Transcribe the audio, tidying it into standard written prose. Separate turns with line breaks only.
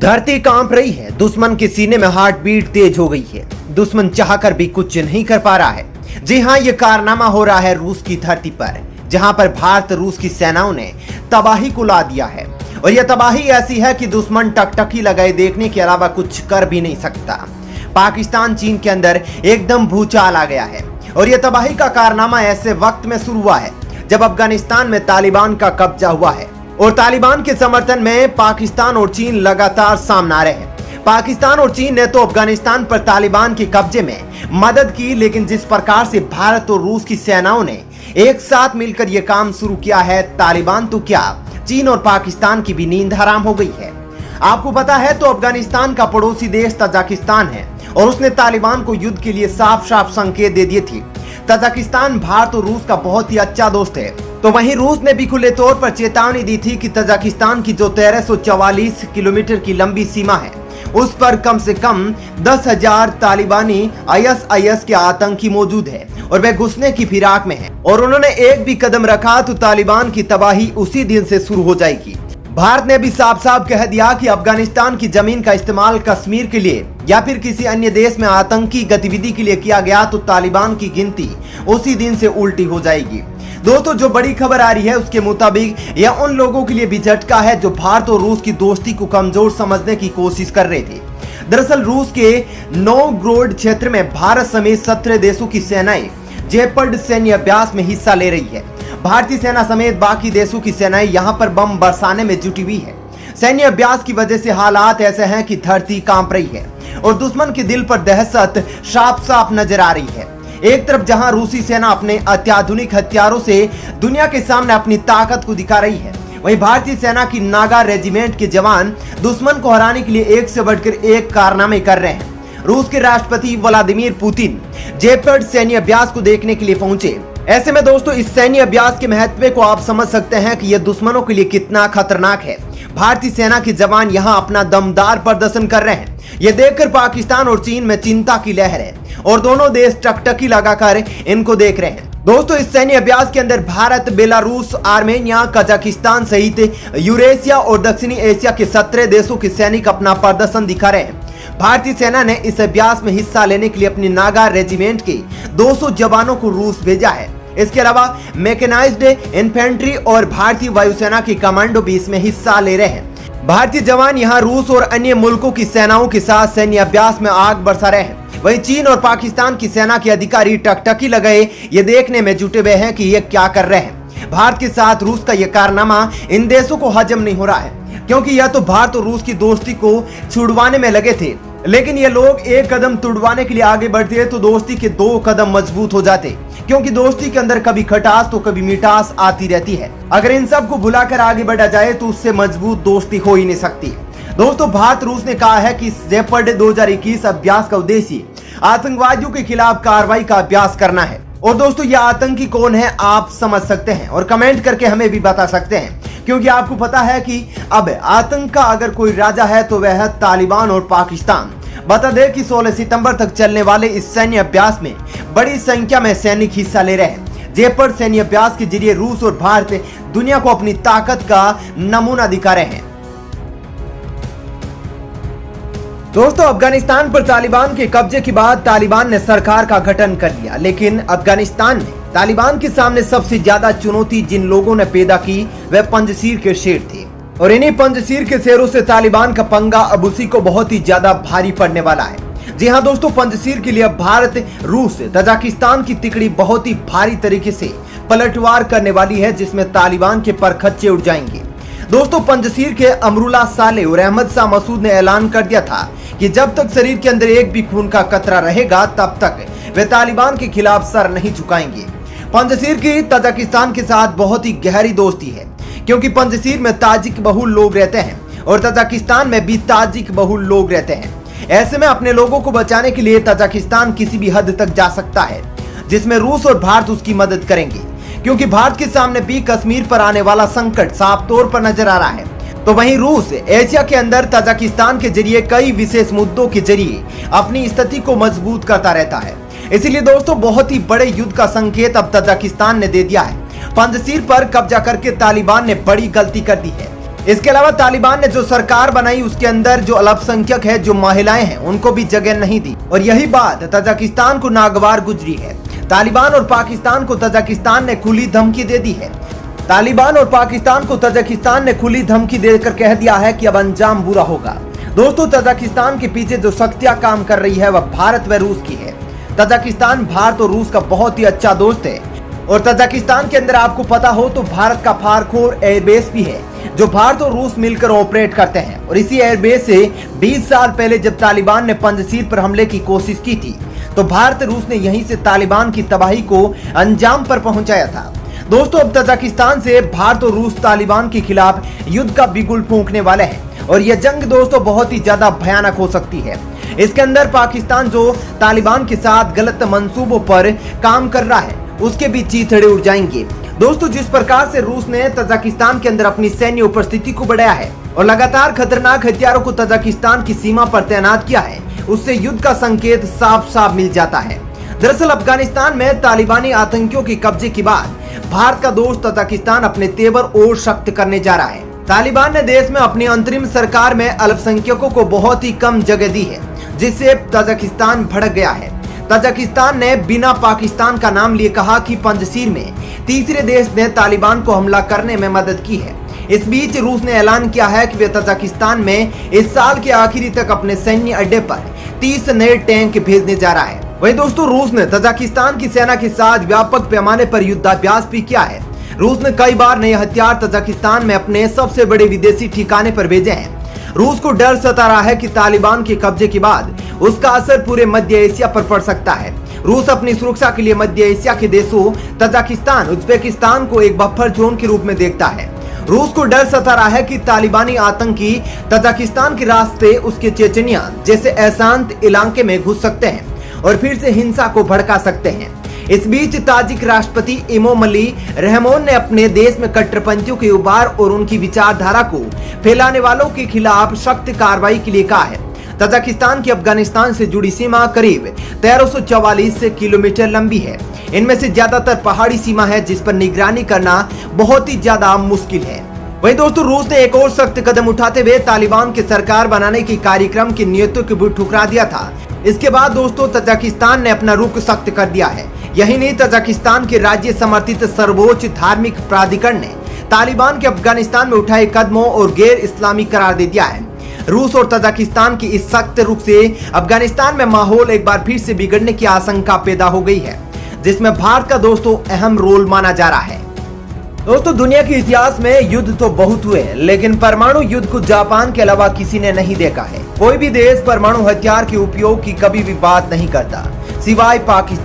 धरती कांप रही है, दुश्मन के सीने में हार्ट बीट तेज हो गई है। दुश्मन चाहकर भी कुछ नहीं कर पा रहा है। जी हां, ये कारनामा हो रहा है रूस की धरती पर, जहां पर भारत रूस की सेनाओं ने तबाही को ला दिया है। और यह तबाही ऐसी है कि दुश्मन टकटकी लगाए देखने के अलावा कुछ कर भी नहीं सकता। पाकिस्तान चीन के अंदर एकदम भूचाल आ गया है। और यह तबाही का कारनामा ऐसे वक्त में शुरू हुआ है जब अफगानिस्तान में तालिबान का कब्जा हुआ है और तालिबान के समर्थन में पाकिस्तान और चीन लगातार सामने आ रहे हैं। पाकिस्तान और चीन ने तो अफगानिस्तान पर तालिबान के कब्जे में मदद की, लेकिन जिस प्रकार से भारत और रूस की सेनाओं ने एक साथ मिलकर यह काम शुरू किया है, तालिबान तो क्या, चीन और पाकिस्तान की भी नींद हराम हो गई है। आपको पता है तो अफगानिस्तान का पड़ोसी देश तजाकिस्तान है और उसने तालिबान को युद्ध के लिए साफ साफ संकेत दे दिए थे। तजाकिस्तान भारत और रूस का बहुत ही अच्छा दोस्त है। तो वहीं रूस ने भी खुले तौर पर चेतावनी दी थी कि तजाकिस्तान की जो 1344 किलोमीटर की लंबी सीमा है, उस पर कम से कम 10,000 तालिबानी ISIS के आतंकी मौजूद है और वे घुसने की फिराक में हैं। और उन्होंने एक भी कदम रखा तो तालिबान की तबाही उसी दिन से शुरू हो जाएगी। भारत ने भी साफ साफ कह दिया कि अफगानिस्तान की जमीन का इस्तेमाल कश्मीर के लिए या फिर किसी अन्य देश में आतंकी गतिविधि के लिए किया गया तो तालिबान की गिनती उसी दिन से उल्टी हो जाएगी। दोस्तों, जो बड़ी खबर आ रही है उसके मुताबिक यह उन लोगों के लिए भी झटका है जो भारत और रूस की दोस्ती को कमजोर समझने की कोशिश कर रहे थे। दरअसल रूस के नोवगोरोड क्षेत्र में भारत समेत 17 देशों की सेनाएं जेपर्ड सैन्य अभ्यास में हिस्सा ले रही है। भारतीय सेना समेत बाकी देशों की सेनाएं यहां पर बम बरसाने में जुटी हुई है। सैन्य अभ्यास की वजह से हालात ऐसे हैं कि धरती कांप रही है और दुश्मन के दिल पर दहशत साफ साफ नजर आ रही है। एक तरफ जहां रूसी सेना अपने अत्याधुनिक हथियारों से दुनिया के सामने अपनी ताकत को दिखा रही है, वहीं भारतीय सेना की नागा रेजिमेंट के जवान दुश्मन को हराने के लिए एक से बढ़कर एक कारनामे कर रहे हैं। रूस के राष्ट्रपति व्लादिमीर पुतिन जेपर्ड सैन्य अभ्यास को देखने के लिए पहुंचे। ऐसे में दोस्तों, इस सैन्य अभ्यास के महत्व को आप समझ सकते हैं कि यह दुश्मनों के लिए कितना खतरनाक है। भारतीय सेना के जवान यहां अपना दमदार प्रदर्शन कर रहे हैं। यह देखकर पाकिस्तान और चीन में चिंता की लहर है और दोनों देश टकटकी लगाकर इनको देख रहे हैं। दोस्तों, इस सैन्य अभ्यास के अंदर भारत, बेलारूस, आर्मेनिया, कजाकिस्तान सहित यूरेशिया और दक्षिणी एशिया के 17 देशों के सैनिक अपना प्रदर्शन दिखा रहे हैं। भारतीय सेना ने इस अभ्यास में हिस्सा लेने के लिए अपनी नागा रेजिमेंट के 200 जवानों को रूस भेजा है। इसके अलावा मैकेनाइज्ड इन्फेंट्री और भारतीय वायुसेना के कमांडो भी इसमें हिस्सा ले रहे हैं। भारतीय जवान यहां रूस और अन्य मुल्कों की सेनाओं के साथ सैन्य अभ्यास में आग बरसा रहे हैं। वहीं चीन और पाकिस्तान की सेना के अधिकारी टकटकी लगाए ये देखने में जुटे हुए हैं कि ये क्या कर रहे हैं। भारत के साथ रूस का यह कारनामा इन देशों को हजम नहीं हो रहा है, क्योंकि यह तो भारत और रूस की दोस्ती को छुड़वाने में लगे थे, लेकिन ये लोग एक कदम तुड़वाने के लिए आगे बढ़ते तो दोस्ती के 2 कदम मजबूत हो जाते, क्योंकि दोस्ती के अंदर कभी खटास तो कभी मिठास आती रहती है। अगर इन सब को भुलाकर आगे बढ़ा जाए तो उससे मजबूत दोस्ती हो ही नहीं सकती। दोस्तों, भारत रूस ने कहा है कि जेपर्ड 2021 अभ्यास का उद्देश्य आतंकवादियों के खिलाफ कार्रवाई का अभ्यास करना है। और दोस्तों, ये आतंकी कौन है आप समझ सकते हैं और कमेंट करके हमें भी बता सकते हैं, क्योंकि आपको पता है कि अब आतंक का अगर कोई राजा है तो वह है तालिबान और पाकिस्तान। बता दें कि 16 सितंबर तक चलने वाले इस सैन्य अभ्यास में बड़ी संख्या में सैनिक हिस्सा ले रहे हैं। जेपर्ड सैन्य अभ्यास के जरिए रूस और भारत दुनिया को अपनी ताकत का नमूना दिखा रहे हैं। दोस्तों, अफगानिस्तान पर तालिबान के कब्जे के बाद तालिबान ने सरकार का गठन कर लिया, लेकिन अफगानिस्तान ने तालिबान के सामने सबसे ज्यादा चुनौती जिन लोगों ने पैदा की वह पंजशीर के शेर थे। और इन्हीं पंजशीर के शेरों से तालिबान का पंगा अब उसी को बहुत ही ज्यादा भारी पड़ने वाला है। जी हां दोस्तों, पंजशीर के लिए अब भारत, रूस, तजाकिस्तान की तिकड़ी बहुत ही भारी तरीके से पलटवार करने वाली है, जिसमें तालिबान के परखच्चे उड़ जाएंगे। दोस्तों, पंजशीर के अमरुल्लाह सालेह और अहमद शाह मसूद ने ऐलान कर दिया था कि जब तक शरीर के अंदर एक भी खून का कतरा रहेगा तब तक वे तालिबान के खिलाफ सर नहीं झुकाएंगे। पंजशीर की तजाकिस्तान के साथ बहुत ही गहरी दोस्ती है, क्योंकि पंजशीर में ताजिक बहुल लोग रहते हैं और तजाकिस्तान में भी ताजिक बहुल लोग रहते हैं। ऐसे में अपने लोगों को बचाने के लिए तजाकिस्तान किसी भी हद तक जा सकता है, जिसमें रूस और भारत उसकी मदद करेंगे, क्योंकि भारत के सामने भी कश्मीर पर आने वाला संकट साफ तौर पर नजर आ रहा है। तो वहीं रूस एशिया के अंदर तजाकिस्तान के जरिए कई विशेष मुद्दों के जरिए अपनी स्थिति को मजबूत करता रहता है। इसीलिए दोस्तों, बहुत ही बड़े युद्ध का संकेत अब तजाकिस्तान ने दे दिया है। पंजशीर पर कब्जा करके तालिबान ने बड़ी गलती कर दी है। इसके अलावा तालिबान ने जो सरकार बनाई उसके अंदर जो अल्पसंख्यक है, जो महिलाएं हैं, उनको भी जगह नहीं दी और यही बात तजाकिस्तान को नागवार गुजरी है। तालिबान और पाकिस्तान को तजाकिस्तान ने खुली धमकी दे दी है। तालिबान और पाकिस्तान को तजाकिस्तान ने खुली धमकी देकर कह दिया है कि अब अंजाम बुरा होगा। दोस्तों, तजाकिस्तान के पीछे जो शक्तियां काम कर रही है वह भारत व रूस की है। तजाकिस्तान भारत और रूस का बहुत ही अच्छा दोस्त है और तजाकिस्तान के अंदर आपको पता हो तो भारत का फारखोर एयरबेस भी है जो भारत और रूस मिलकर ऑपरेट करते हैं। और इसी एयरबेस से 20 साल पहले जब तालिबान ने पंजशीर पर हमले की कोशिश की थी तो भारत रूस ने यहीं से तालिबान की तबाही को अंजाम पर पहुंचाया था। दोस्तों, अब तजाकिस्तान से भारत और रूस तालिबान के खिलाफ युद्ध का बिगुल फूंकने वाले हैं और यह जंग दोस्तों बहुत ही ज्यादा भयानक हो सकती है। इसके अंदर पाकिस्तान जो तालिबान के साथ गलत मंसूबों पर काम कर रहा है उसके भी चीथड़े उड़ जाएंगे। दोस्तों, जिस प्रकार से रूस ने तजाकिस्तान के अंदर अपनी सैन्य उपस्थिति को बढ़ाया है और लगातार खतरनाक हथियारों को तजाकिस्तान की सीमा पर तैनात किया है, उससे युद्ध का संकेत साफ साफ मिल जाता है। दरअसल अफगानिस्तान में तालिबानी आतंकियों के कब्जे के बाद भारत का दोस्त तजाकिस्तान अपने तेवर और सख्त करने जा रहा है। तालिबान ने देश में अपनी अंतरिम सरकार में अल्पसंख्यकों को बहुत ही कम जगह दी है, जिससे तजाकिस्तान भड़क गया है। तजाकिस्तान ने बिना पाकिस्तान का नाम लिए कहा कि पंजशीर में तीसरे देश ने तालिबान को हमला करने में मदद की है। इस बीच रूस ने ऐलान किया है कि वे तजाकिस्तान में इस साल के आखिरी तक अपने सैन्य अड्डे पर 30 नए टैंक भेजने जा रहा है। वहीं दोस्तों, रूस ने तजाकिस्तान की सेना के साथ व्यापक पैमाने पर युद्धाभ्यास भी किया है। रूस ने कई बार नए हथियार तजाकिस्तान में अपने सबसे बड़े विदेशी ठिकाने पर भेजे हैं। रूस को डर सता रहा है कि तालिबान के कब्जे के बाद उसका असर पूरे मध्य एशिया पर पड़ सकता है। रूस अपनी सुरक्षा के लिए मध्य एशिया के देशों तजाकिस्तान, उज्बेकिस्तान को एक बफर जोन के रूप में देखता है। रूस को डर सता रहा है कि तालिबानी आतंकी तजाकिस्तान के रास्ते उसके चेचनिया जैसे अशांत इलाके में घुस सकते हैं और फिर से हिंसा को भड़का सकते हैं। इस बीच ताजिक राष्ट्रपति इमोमली रहमोन ने अपने देश में कट्टरपंथियों के उबार और उनकी विचारधारा को फैलाने वालों के खिलाफ सख्त कार्रवाई के लिए कहा है। तजाकिस्तान की अफगानिस्तान से जुड़ी सीमा करीब 1344 किलोमीटर लंबी है। इनमें से ज्यादातर पहाड़ी सीमा है जिस पर निगरानी करना बहुत ही ज्यादा मुश्किल है। वहीं दोस्तों, रूस ने एक और सख्त कदम उठाते हुए तालिबान की सरकार बनाने के कार्यक्रम की नीयतों को भी ठुकरा दिया था। इसके बाद दोस्तों तजाकिस्तान ने अपना रुख सख्त कर दिया है। यही नहीं, तजाकिस्तान के राज्य समर्थित सर्वोच्च धार्मिक प्राधिकरण ने तालिबान के अफगानिस्तान में उठाए कदमों और गैर इस्लामी करार दे दिया है। रूस और तजाकिस्तान की इस सख्त रुख से अफगानिस्तान में माहौल एक बार फिर से बिगड़ने की आशंका पैदा हो गई है, जिसमें भारत का दोस्तों अहम रोल माना जा रहा है। दोस्तों, दुनिया के इतिहास में युद्ध तो बहुत हुए, लेकिन परमाणु युद्ध को जापान के अलावा किसी ने नहीं देखा है। कोई भी देश परमाणु हथियार के उपयोग की कभी भी बात नहीं करता, सिवाय पाकिस्तान।